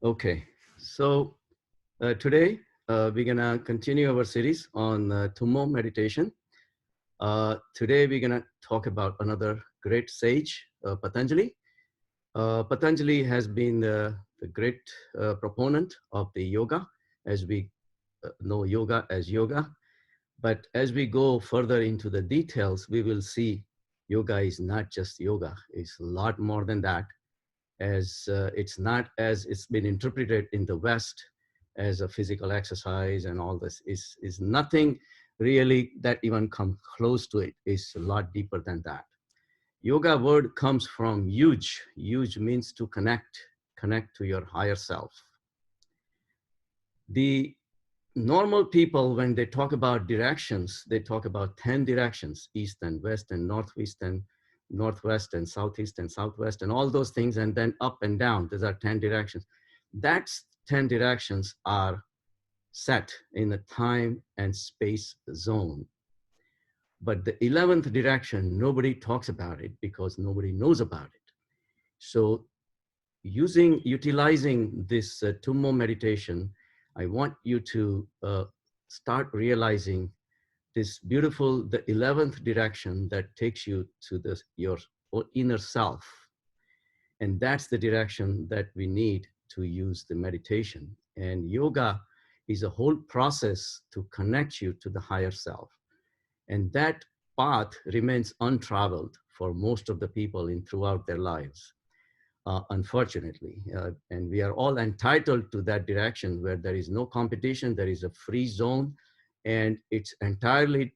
Okay, so today we're gonna continue our series on Tummo meditation. Today we're gonna talk about another great sage, Patanjali. Patanjali has been the great proponent of the yoga, as we know yoga as yoga. But as we go further into the details, we will see yoga is not just yoga; it's a lot more than that, as it's not as it's been interpreted in the West as a physical exercise and all this is nothing really that even comes close to it. It's a lot deeper than that. Yoga word comes from huge. Huge means to connect to your higher self. The normal people, when they talk about directions, they talk about 10 directions: east and west and northeast and northwest and southeast and southwest and all those things, and then up and down. These are 10 directions. That's 10 directions are set in a time and space zone. But the 11th direction, nobody talks about it because nobody knows about it. So utilizing this Tummo meditation, I want you to start realizing this beautiful, the 11th direction that takes you to your inner self. And that's the direction that we need to use the meditation. And yoga is a whole process to connect you to the higher self. And that path remains untraveled for most of the people in throughout their lives. Unfortunately. And we are all entitled to that direction where there is no competition, there is a free zone, and it's entirely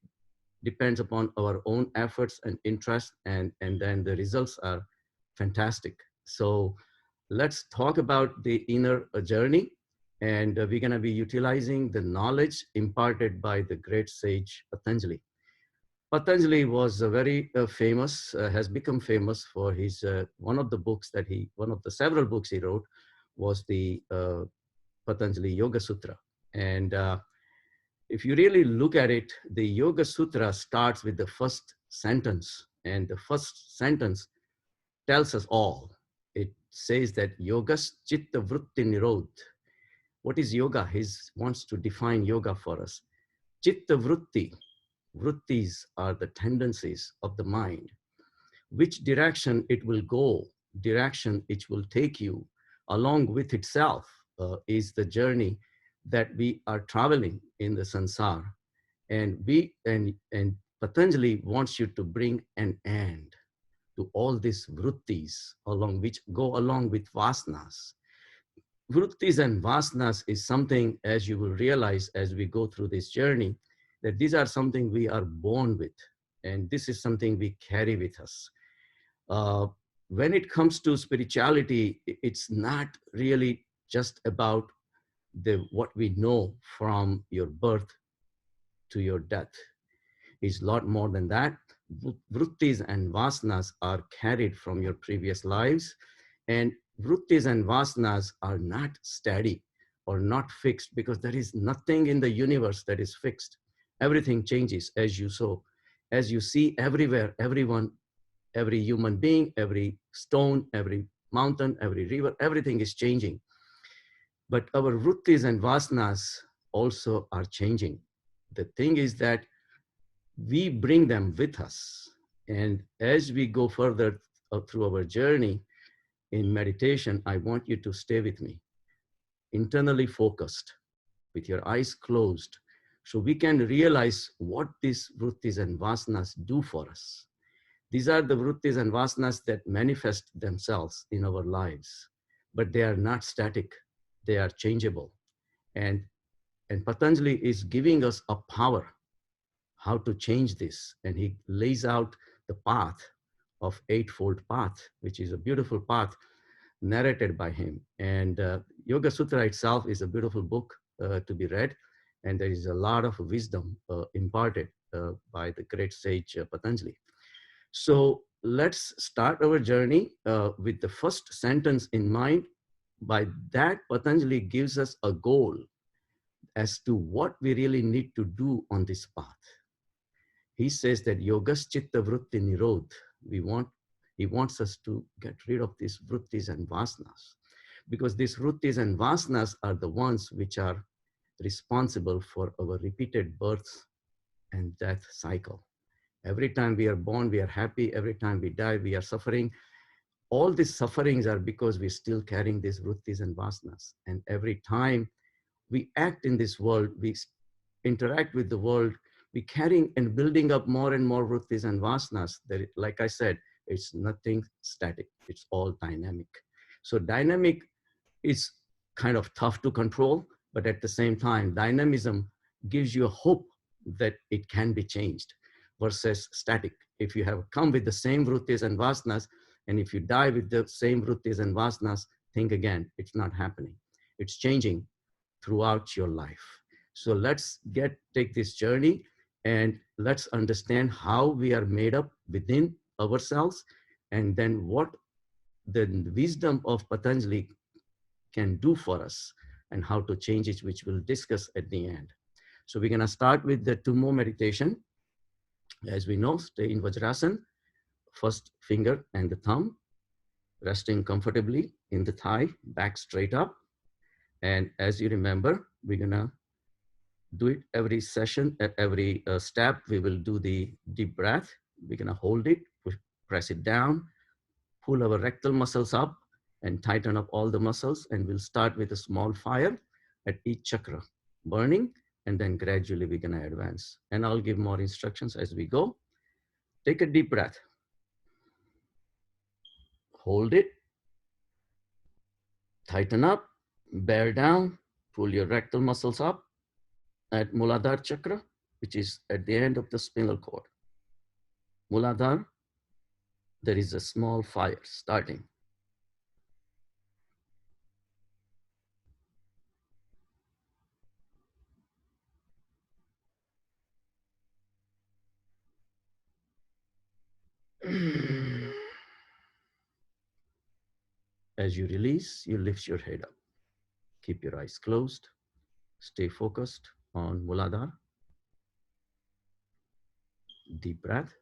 depends upon our own efforts and interest, and then the results are fantastic. So let's talk about the inner journey, and we're going to be utilizing the knowledge imparted by the great sage Patanjali. Patanjali was a very famous, has become famous for his, one of the books that one of the several books he wrote was the Patanjali Yoga Sutra. And if you really look at it, the Yoga Sutra starts with the first sentence, and the first sentence tells us all. It says that yogas chitta vritti nirodh. What is yoga? He wants to define yoga for us. Chitta vritti. Vrittis are the tendencies of the mind. Which direction it will go, direction it will take you along with itself is the journey that we are traveling in the sansar. And Patanjali wants you to bring an end to all these vrittis along which go along with vasanas. Vrittis and vasanas is something, as you will realize as we go through this journey, that these are something we are born with, and this is something we carry with us. Uh, when it comes to spirituality, it's not really just about what we know from your birth to your death. It's a lot more than that. Vrittis and vasanas are carried from your previous lives, and vrittis and vasanas are not steady or not fixed, because there is nothing in the universe that is fixed. Everything changes as you sow. As you see everywhere, everyone, every human being, every stone, every mountain, every river, everything is changing. But our vrittis and vasanas also are changing. The thing is that we bring them with us. And as we go further through our journey in meditation, I want you to stay with me, internally focused, with your eyes closed, so we can realize what these vrittis and vasanas do for us. These are the vrittis and vasanas that manifest themselves in our lives, but they are not static. They are changeable. And, and Patanjali is giving us a power how to change this. And he lays out the path of Eightfold Path, which is a beautiful path narrated by him. And Yoga Sutra itself is a beautiful book to be read. And there is a lot of wisdom imparted by the great sage Patanjali. So let's start our journey with the first sentence in mind. By that, Patanjali gives us a goal as to what we really need to do on this path. He says that yogas chitta vritti nirodh. He wants us to get rid of these vrittis and vasanas. because these vrittis and vasanas are the ones which are responsible for our repeated birth and death cycle. Every time we are born, we are happy. Every time we die, we are suffering. All these sufferings are because we're still carrying these vrittis and vasanas. And every time we act in this world, we interact with the world, we carrying and building up more and more vrittis and vasanas. That, like I said, it's nothing static. It's all dynamic. So dynamic is kind of tough to control, but at the same time, dynamism gives you a hope that it can be changed versus static. If you have come with the same vrittis and vasanas, and if you die with the same vrittis and vasanas, think again, it's not happening. It's changing throughout your life. So let's take this journey and let's understand how we are made up within ourselves, and then what the wisdom of Patanjali can do for us and how to change it, which we'll discuss at the end. So we're going to start with the Tummo meditation. As we know, stay in Vajrasana, first finger and the thumb, resting comfortably in the thigh, back straight up. And as you remember, we're going to do it every session, at every step. We will do the deep breath. We're going to hold it, press it down, pull our rectal muscles up and tighten up all the muscles. And we'll start with a small fire at each chakra, burning, and then gradually we're going to advance. And I'll give more instructions as we go. Take a deep breath. Hold it. Tighten up, bear down, pull your rectal muscles up at Muladhara chakra, which is at the end of the spinal cord. Muladhara, there is a small fire starting. As you release, you lift your head up. Keep your eyes closed. Stay focused on Muladhara. Deep breath.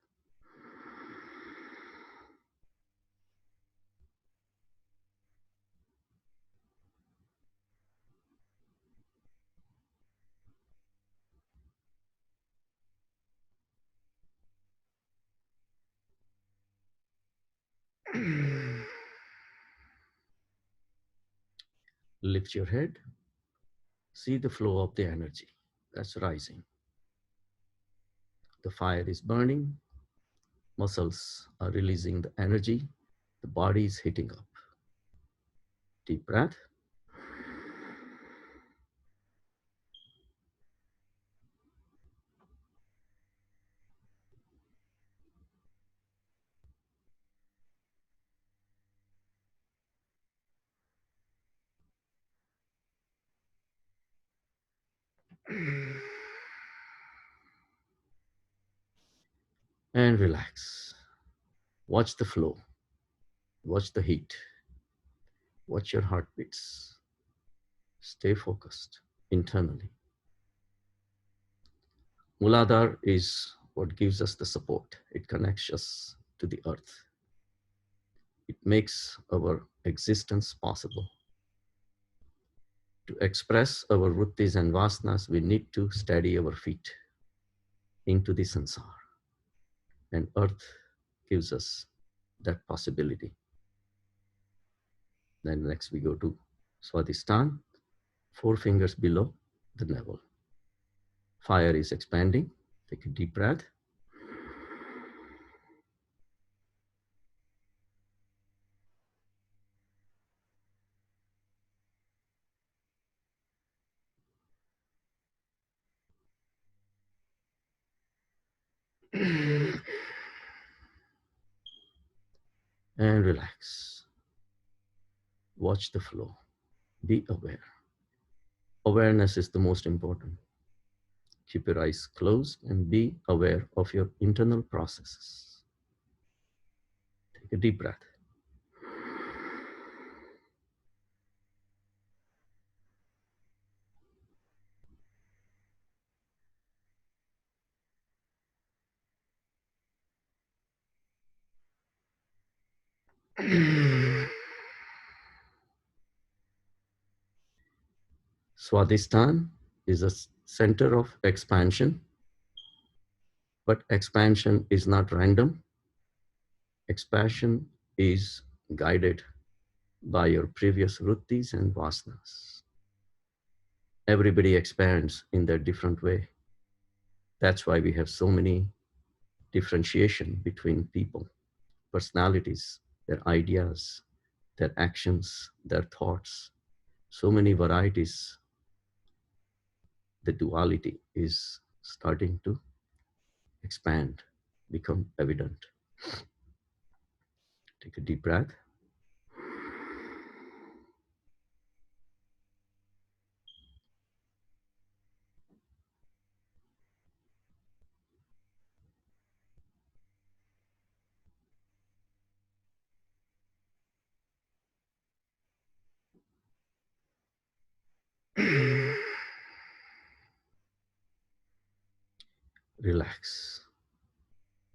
Lift your head. See the flow of the energy that's rising. The fire is burning. Muscles are releasing the energy. The body is heating up. Deep breath. And relax. Watch the flow. Watch the heat. Watch your heartbeats. Stay focused internally. Muladhara is what gives us the support. It connects us to the earth. It makes our existence possible. To express our vrittis and vasanas, we need to steady our feet into the sansar. And earth gives us that possibility. Then next we go to Swadhisthana, 4 fingers below the navel. Fire is expanding. Take a deep breath. And relax. Watch the flow. Be aware. Awareness is the most important. Keep your eyes closed and be aware of your internal processes. Take a deep breath. Swadhisthana is a center of expansion, but expansion is not random. Expansion is guided by your previous vrittis and vasanas. Everybody expands in their different way. That's why we have so many differentiation between people, personalities, their ideas, their actions, their thoughts. So many varieties. The duality is starting to expand, become evident. Take a deep breath. Relax.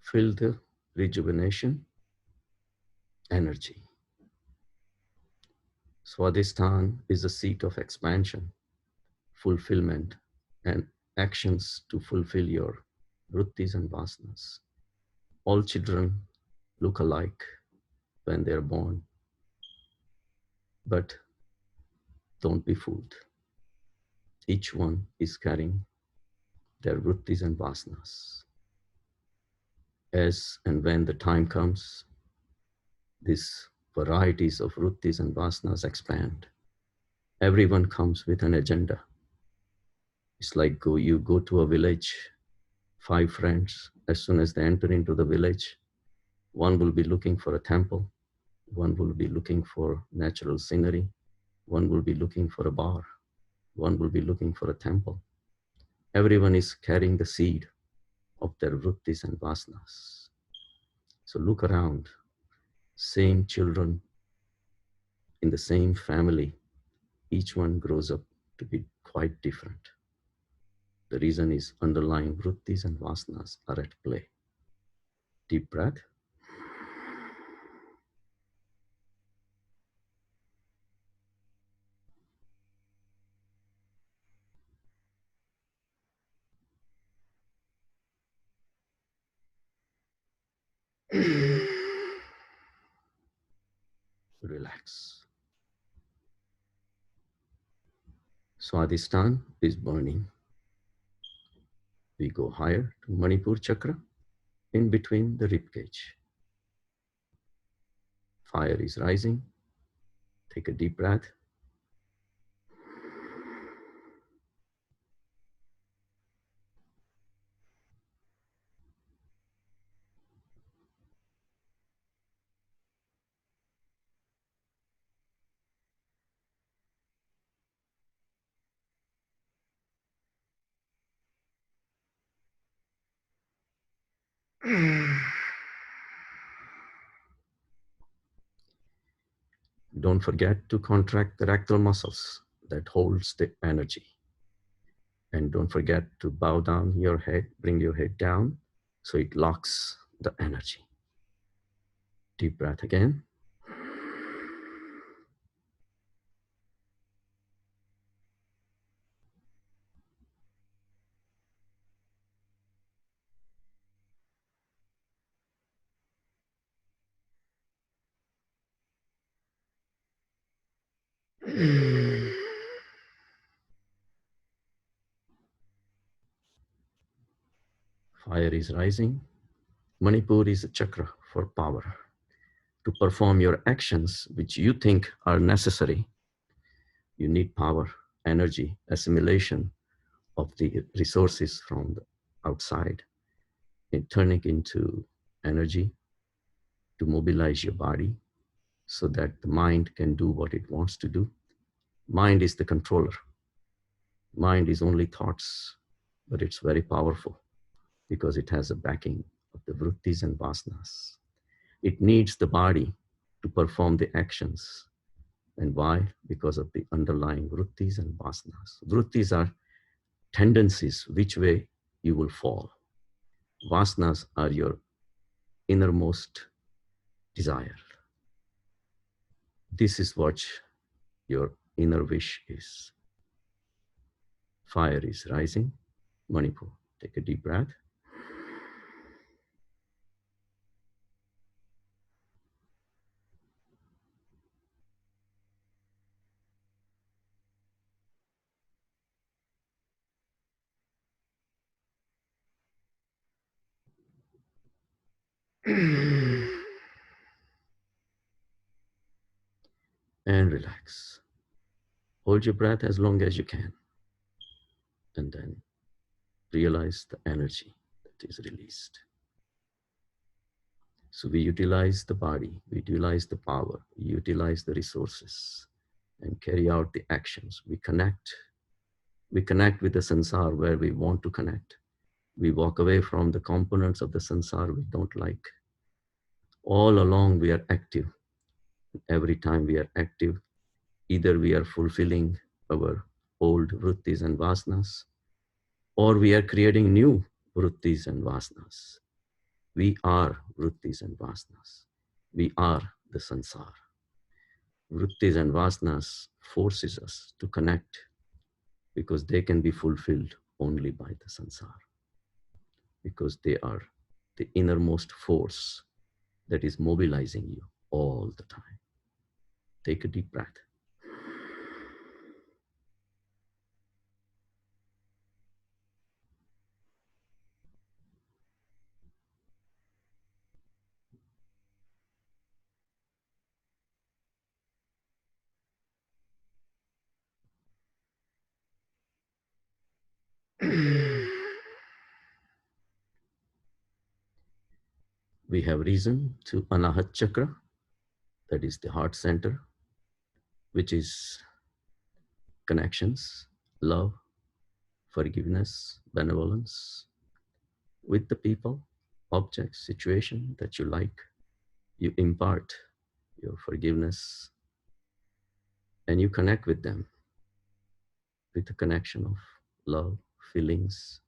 Feel the rejuvenation energy. Swadhisthana is the seat of expansion, fulfillment, and actions to fulfill your vrittis and vasanas. All children look alike when they're born, but don't be fooled. Each one is carrying their vrittis and vasanas. As and when the time comes, these varieties of vrittis and vasanas expand. Everyone comes with an agenda. It's like you go to a village, 5 friends, as soon as they enter into the village, one will be looking for a temple, one will be looking for natural scenery, one will be looking for a bar, one will be looking for a temple. Everyone is carrying the seed of their vrittis and vasanas. So look around, same children in the same family, each one grows up to be quite different. The reason is underlying vrittis and vasanas are at play. Deep breath. Relax. Swadhisthana is burning. We go higher to Manipur chakra, in between the rib cage. Fire is rising. Take a deep breath. Don't forget to contract the rectal muscles that holds the energy. And don't forget to bow down your head, bring your head down so it locks the energy. Deep breath again. Fire is rising. Manipur is a chakra for power. To perform your actions, which you think are necessary, you need power, energy, assimilation of the resources from the outside, and turning into energy to mobilize your body so that the mind can do what it wants to do. Mind is the controller. Mind is only thoughts, but it's very powerful because it has a backing of the vrittis and vasanas. It needs the body to perform the actions. And why? Because of the underlying vrittis and vasanas. Vrittis are tendencies which way you will fall. Vasanas are your innermost desire. This is what your inner wish is. Fire is rising. Manipur. Take a deep breath. And relax. Hold your breath as long as you can. And then realize the energy that is released. So we utilize the body, we utilize the power, we utilize the resources and carry out the actions. We connect with the sansar where we want to connect. We walk away from the components of the sansar we don't like. All along we are active. Every time we are active, either we are fulfilling our old vrittis and vasanas, or we are creating new vrittis and vasanas. We are vrittis and vasanas. We are the sansar. Vrittis and vasanas forces us to connect because they can be fulfilled only by the sansar, because they are the innermost force that is mobilizing you all the time. Take a deep breath. We have risen to Anahat Chakra, that is the heart center, which is connections, love, forgiveness, benevolence with the people, objects, situation that you like. You impart your forgiveness and you connect with them with the connection of love, feelings,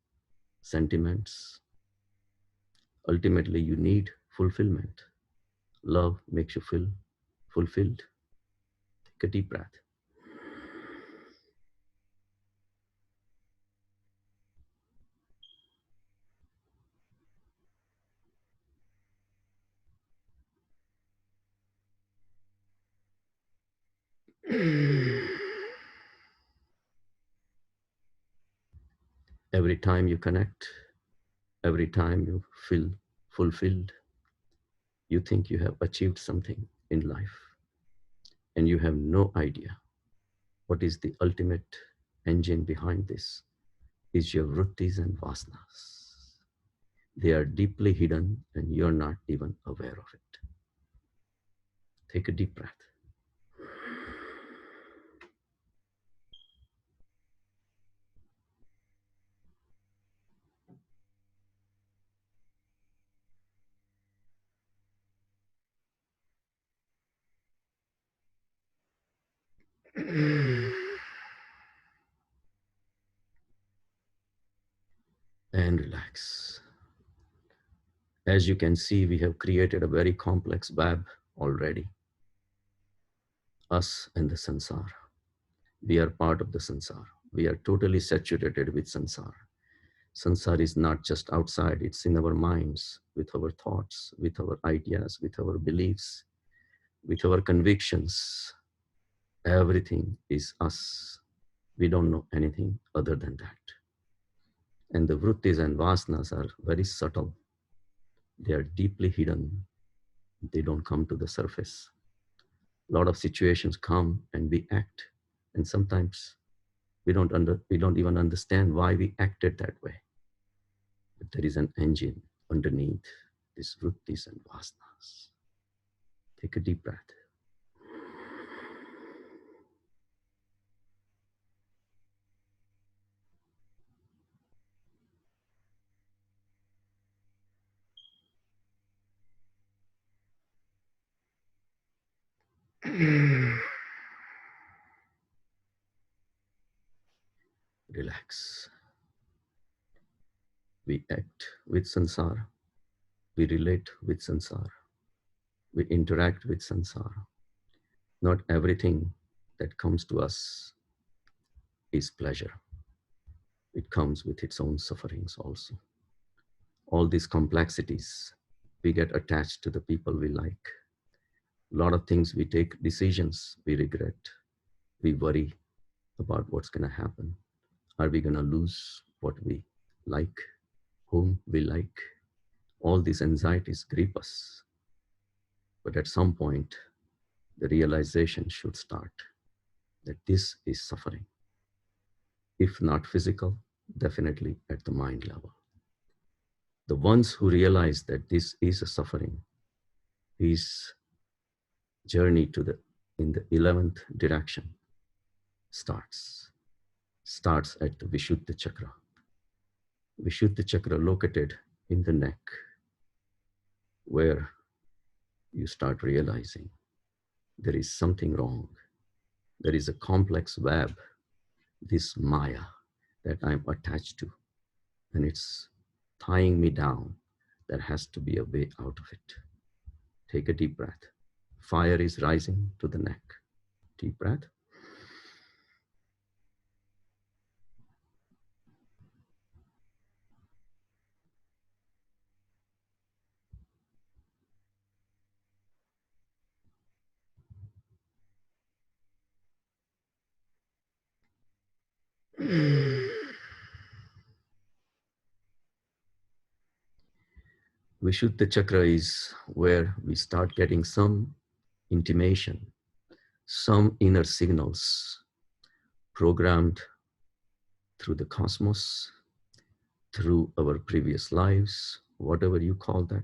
sentiments. Ultimately, you need fulfillment. Love makes you feel fulfilled. Take a deep breath. Every time you connect, every time you feel fulfilled, you think you have achieved something in life, and you have no idea what is the ultimate engine behind this is your vrittis and vasanas. They are deeply hidden and you're not even aware of it. Take a deep breath. And relax. As you can see, we have created a very complex web already. Us and the sansar. We are part of the sansar. We are totally saturated with sansar. Sansar is not just outside, it's in our minds, with our thoughts, with our ideas, with our beliefs, with our convictions. Everything is us. We don't know anything other than that. And the vrittis and vasanas are very subtle. They are deeply hidden. They don't come to the surface. A lot of situations come and we act, and sometimes we don't even understand why we acted that way. But there is an engine underneath these vrittis and vasanas. Take a deep breath. Relax. We act with sansara. We relate with sansara. We interact with sansara. Not everything that comes to us is pleasure. it comes with its own sufferings also. All these complexities, we get attached to the people we like. A lot of things we take decisions we regret. We worry about what's going to happen. Are we going to lose what we like, whom we like? All these anxieties grip us. But at some point, the realization should start that this is suffering. If not physical, definitely at the mind level. The ones who realize that this is a suffering, his journey to the in the 11th direction starts at the Vishuddha chakra. Vishuddha chakra located in the neck, where you start realizing there is something wrong. There is a complex web, this Maya, that I'm attached to, and it's tying me down. There has to be a way out of it. Take a deep breath. Fire is rising to the neck. Deep breath. Vishuddha chakra is where we start getting some intimation, some inner signals programmed through the cosmos, through our previous lives, whatever you call that,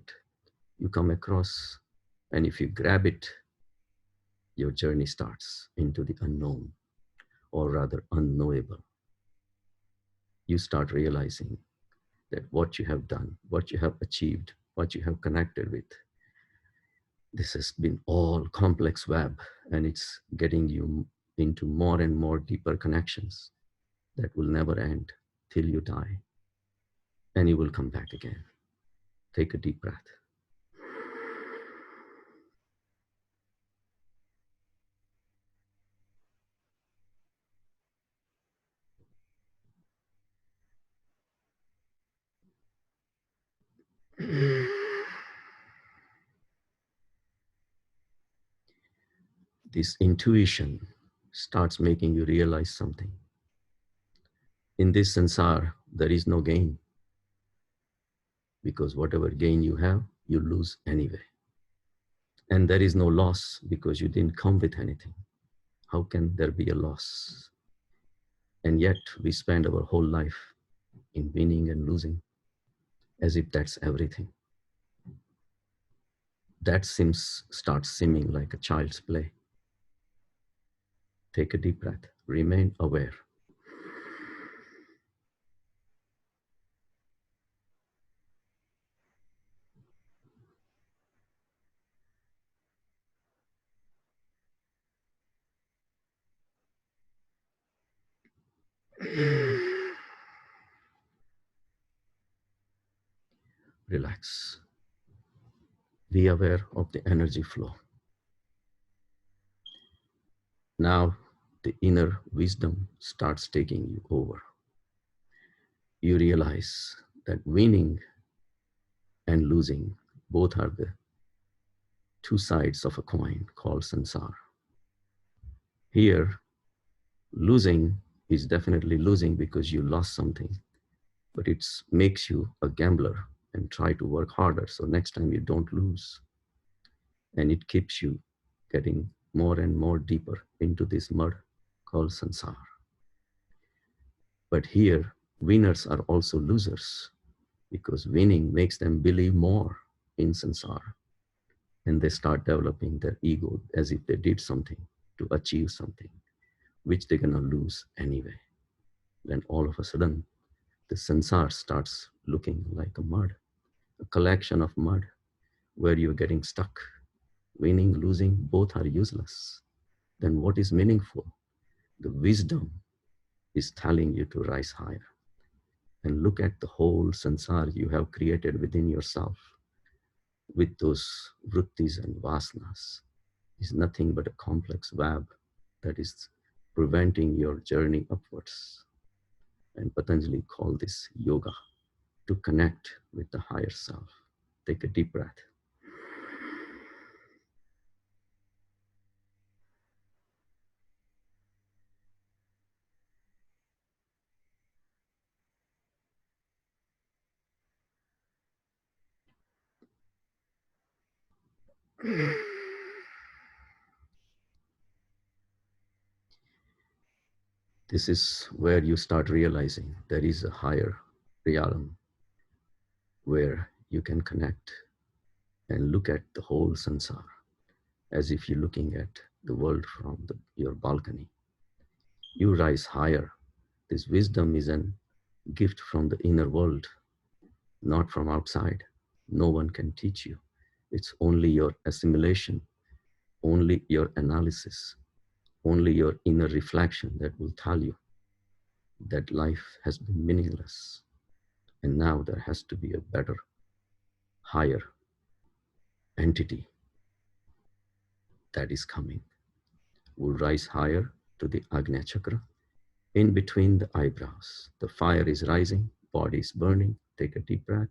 you come across. And if you grab it, your journey starts into the unknown, or rather unknowable. You start realizing that what you have done, what you have achieved, what you have connected with, this has been all complex web, and it's getting you into more and more deeper connections that will never end till you die, and you will come back again. Take a deep breath. This intuition starts making you realize something. In this sansar, there is no gain, because whatever gain you have, you lose anyway. And there is no loss, because you didn't come with anything. How can there be a loss? And yet we spend our whole life in winning and losing, as if that's everything. That starts seeming like a child's play. Take a deep breath. Remain aware. Relax. Be aware of the energy flow. Now the inner wisdom starts taking you over. You realize that winning and losing both are the two sides of a coin called sansar. Here, losing is definitely losing because you lost something, but it makes you a gambler and try to work harder so next time you don't lose. And it keeps you getting more and more deeper into this mud called sansar. But here, winners are also losers, because winning makes them believe more in sansar, and they start developing their ego as if they did something to achieve something, which they're gonna lose anyway. Then all of a sudden, the sansar starts looking like a mud, a collection of mud where you're getting stuck. Winning, losing, both are useless. Then what is meaningful? The wisdom is telling you to rise higher and look at the whole sansar you have created within yourself with those vrittis and vasanas is nothing but a complex web that is preventing your journey upwards. And Patanjali called this yoga, to connect with the higher self. Take a deep breath. This is where you start realizing there is a higher realm where you can connect and look at the whole sansar as if you're looking at the world from your balcony. You rise higher. This wisdom is a gift from the inner world, not from outside. No one can teach you. It's only your assimilation, only your analysis, only your inner reflection that will tell you that life has been meaningless. And now there has to be a better, higher entity that is coming. Will rise higher to the Agnya Chakra, in between the eyebrows. The fire is rising, body is burning. Take a deep breath.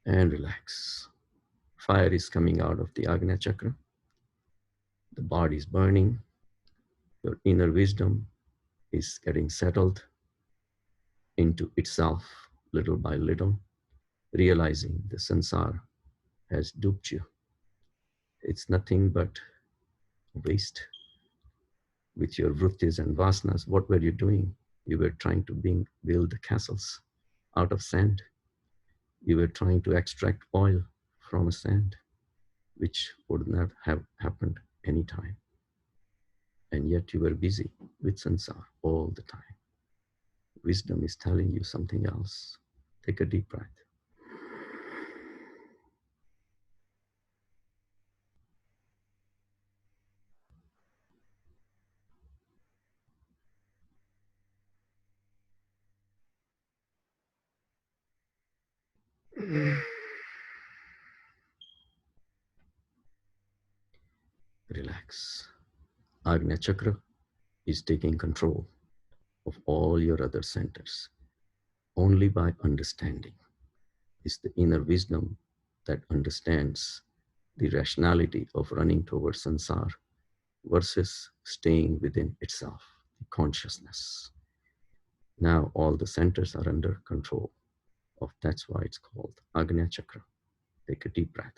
And relax. Fire is coming out of the Agnya Chakra. The body is burning. Your inner wisdom is getting settled into itself little by little, realizing the sansar has duped you. It's nothing but waste. With your vrittis and vasanas, what were you doing? You were trying to build castles out of sand. You were trying to extract oil from a sand, which would not have happened anytime. And yet you were busy with sansar all the time. Wisdom is telling you something else. Take a deep breath. Relax. Agnya Chakra is taking control of all your other centers. Only by understanding is the inner wisdom that understands the rationality of running towards sansar versus staying within itself, the consciousness. Now all the centers are under control of, that's why it's called Agnya Chakra. Take a deep breath.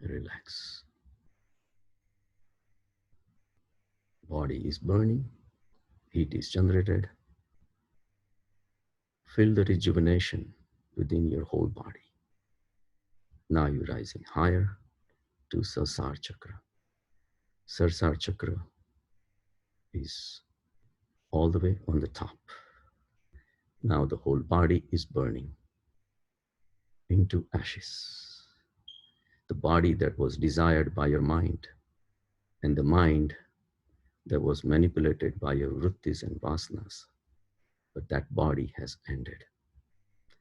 Relax. Body is burning, heat is generated. Feel the rejuvenation within your whole body. Now you're rising higher to Sasar Chakra. Sarsar Chakra is all the way on the top. Now the whole body is burning into ashes. The body that was desired by your mind and the mind that was manipulated by your vrittis and vasanas, but that body has ended.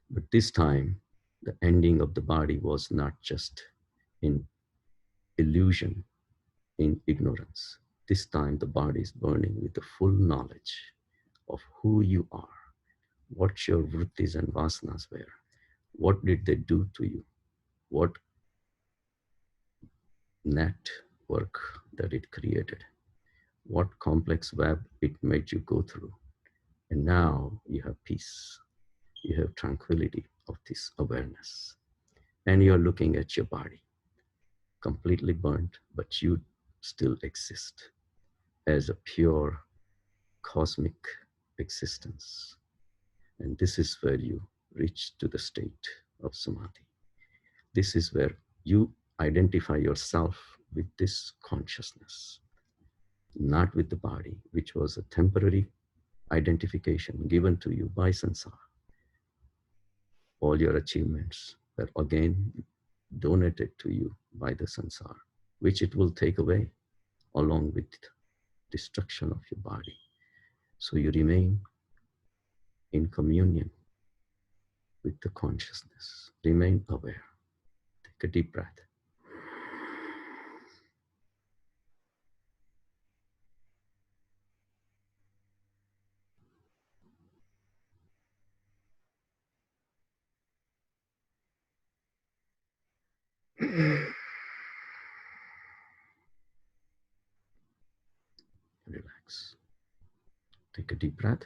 But this time, the ending of the body was not just in illusion, in ignorance. This time, the body is burning with the full knowledge of who you are, what your vrittis and vasanas were, what did they do to you, what network that it created, what complex web it made you go through. And now you have peace, you have tranquility of this awareness. And you're looking at your body, completely burnt, but you still exist as a pure cosmic existence. And this is where you reach to the state of samadhi. This is where you identify yourself with this consciousness, not with the body, which was a temporary identification given to you by sansara. All your achievements were again donated to you by the sansara, which it will take away along with destruction of your body. So you remain in communion with the consciousness. Remain aware. Take a deep breath. Relax. Take a deep breath.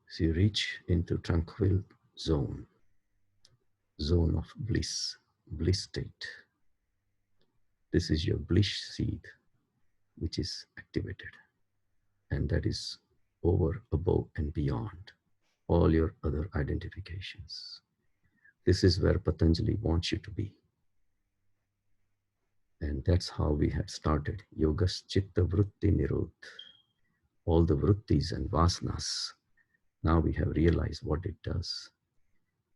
So you reach into tranquil zone of bliss, bliss state. This is your bliss seed, which is activated. And that is over, above, and beyond all your other identifications. This is where Patanjali wants you to be. And that's how we had started. Yogas Chitta Vritti Nirod. All the vrittis and vasanas. Now we have realized what it does.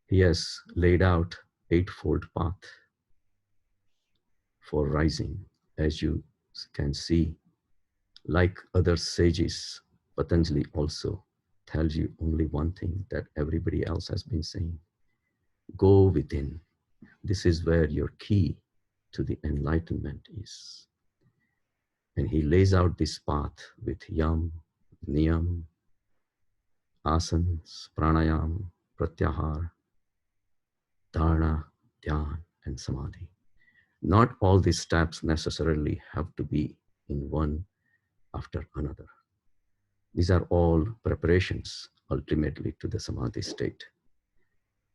He has laid out eightfold path for rising. As you can see, like other sages, Patanjali also tells you only one thing that everybody else has been saying. Go within. This is where your key to the enlightenment is. And he lays out this path with yam, niyam, asanas, pranayam, pratyahar, dharana, dhyan, and samadhi. Not all these steps necessarily have to be in one after another. These are all preparations ultimately to the samadhi state.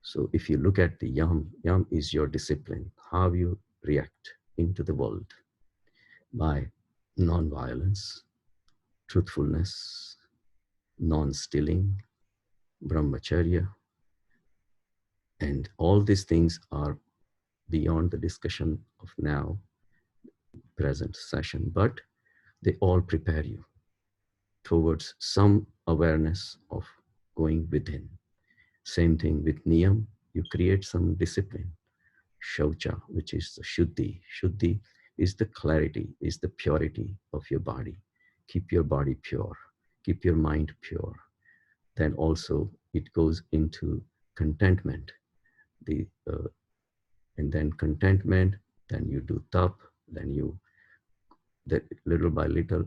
So if you look at the yam is your discipline, how you react into the world by non-violence, truthfulness, non-stealing, brahmacharya, and all these things are beyond the discussion of now, present session, but they all prepare you towards some awareness of going within. Same thing with niyam, you create some discipline. Shaucha, which is the shuddhi. Shuddhi is the clarity, is the purity of your body. Keep your body pure, keep your mind pure. Then also it goes into contentment. And then contentment, then you do tap, then you, that little by little,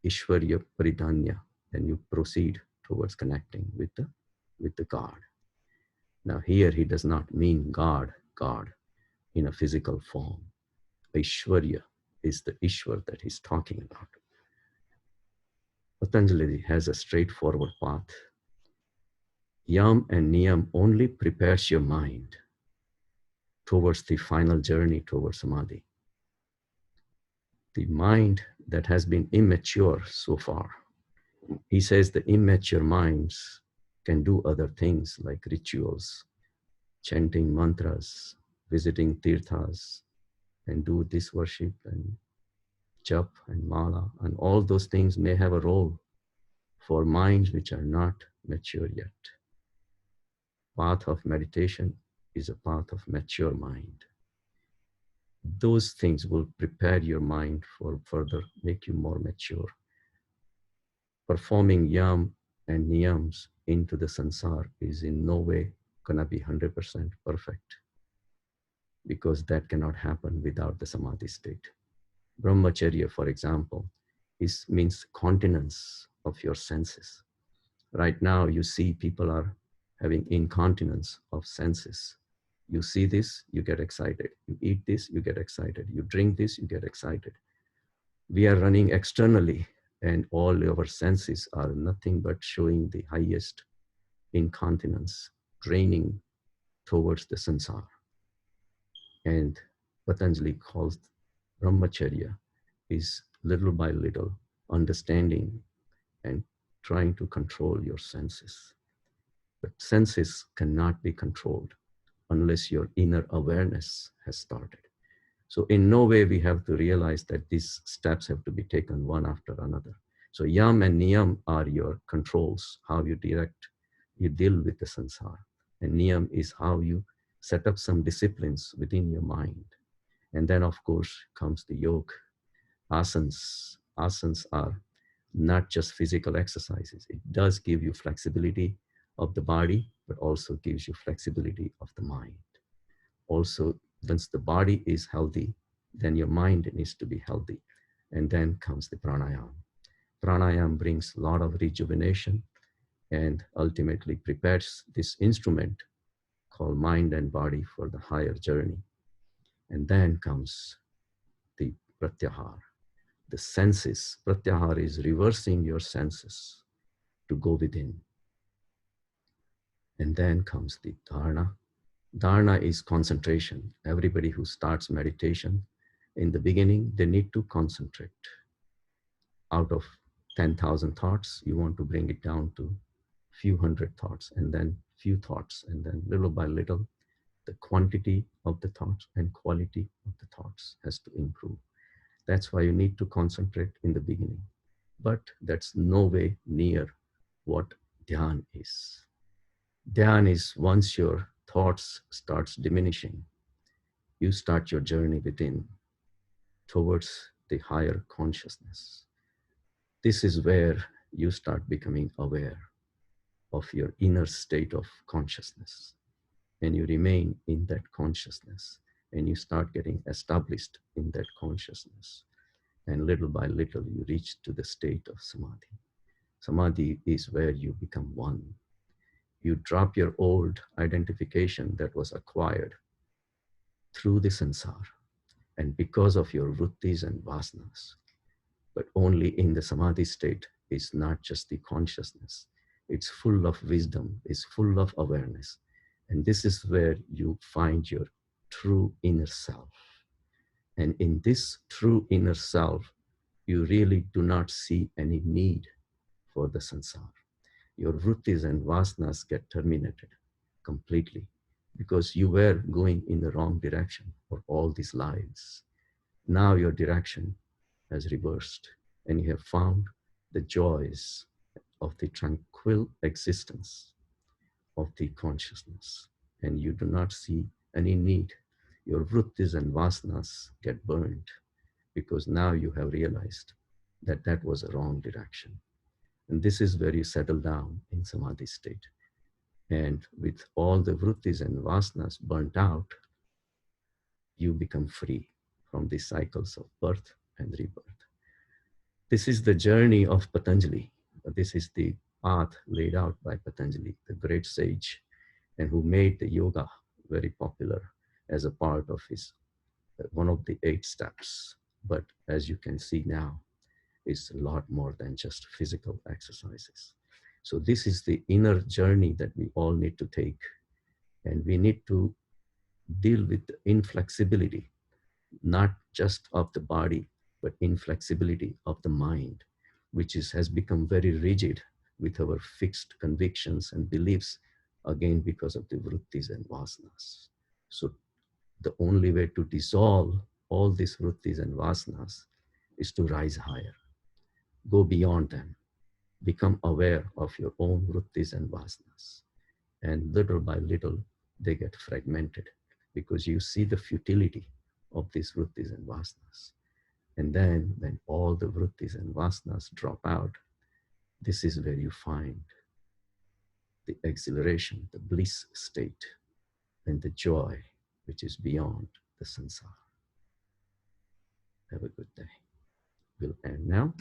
Ishwarya Paridhanya, then you proceed towards connecting with the God. Now here he does not mean God in a physical form. Ishwarya is the Ishwar that he's talking about. Patanjali has a straightforward path. Yam and niyam only prepares your mind towards the final journey towards samadhi. The mind that has been immature so far, he says the immature minds can do other things like rituals, chanting mantras, visiting tirthas, and do this worship and jap and mala, and all those things may have a role for minds which are not mature yet. Path of meditation is a path of mature mind. Those things will prepare your mind for further, make you more mature. Performing yam and niyams into the sansar is in no way gonna be 100% perfect, because that cannot happen without the samadhi state. Brahmacharya, for example, means continence of your senses. Right now, you see people are having incontinence of senses. You see this, you get excited. You eat this, you get excited. You drink this, you get excited. We are running externally, and all our senses are nothing but showing the highest incontinence, draining towards the sansar. And Patanjali calls brahmacharya is little by little understanding and trying to control your senses. But senses cannot be controlled unless your inner awareness has started. So in no way we have to realize that these steps have to be taken one after another. So yam and niyam are your controls, how you direct, you deal with the sansar. And niyam is how you set up some disciplines within your mind. And then of course comes the yoga, asanas. Asanas are not just physical exercises. It does give you flexibility of the body, but also gives you flexibility of the mind. Also, once the body is healthy, then your mind needs to be healthy. And then comes the pranayama. Pranayama brings a lot of rejuvenation and ultimately prepares this instrument called mind and body for the higher journey. And then comes the pratyahar, the senses. Pratyahar is reversing your senses to go within. And then comes the dharana. Dharana is concentration. Everybody who starts meditation, in the beginning, they need to concentrate. Out of 10,000 thoughts, you want to bring it down to few hundred thoughts, and then few thoughts, and then little by little, the quantity of the thoughts and quality of the thoughts has to improve. That's why you need to concentrate in the beginning. But that's no way near what dhyan is. Dhyan is once your thoughts starts diminishing, you start your journey within towards the higher consciousness. This is where you start becoming aware of your inner state of consciousness, and you remain in that consciousness, and you start getting established in that consciousness, and little by little you reach to the state of samadhi. Samadhi is where you become one. You drop your old identification that was acquired through the sansar and because of your vrittis and vasanas. But only in the samadhi state is not just the consciousness. It's full of wisdom, it's full of awareness. And this is where you find your true inner self. And in this true inner self, you really do not see any need for the sansar. Your vrittis and vasanas get terminated completely because you were going in the wrong direction for all these lives. Now your direction has reversed and you have found the joys of the tranquil existence of the consciousness, and you do not see any need. Your vrittis and vasanas get burned because now you have realized that that was a wrong direction. And this is where you settle down in samadhi state. And with all the vrittis and vasanas burnt out, you become free from the cycles of birth and rebirth. This is the journey of Patanjali. This is the path laid out by Patanjali, the great sage, and who made the yoga very popular as a part of his one of the 8 steps. But as you can see now, it's a lot more than just physical exercises. So this is the inner journey that we all need to take, and we need to deal with the inflexibility, not just of the body, but inflexibility of the mind, which has become very rigid with our fixed convictions and beliefs, again, because of the vrittis and vasanas. So the only way to dissolve all these vrittis and vasanas is to rise higher, go beyond them, become aware of your own vrittis and vasanas. And little by little, they get fragmented because you see the futility of these vrittis and vasanas. And then when all the vrittis and vasanas drop out, this is where you find the exhilaration, the bliss state, and the joy which is beyond the sansara. Have a good day. We'll end now.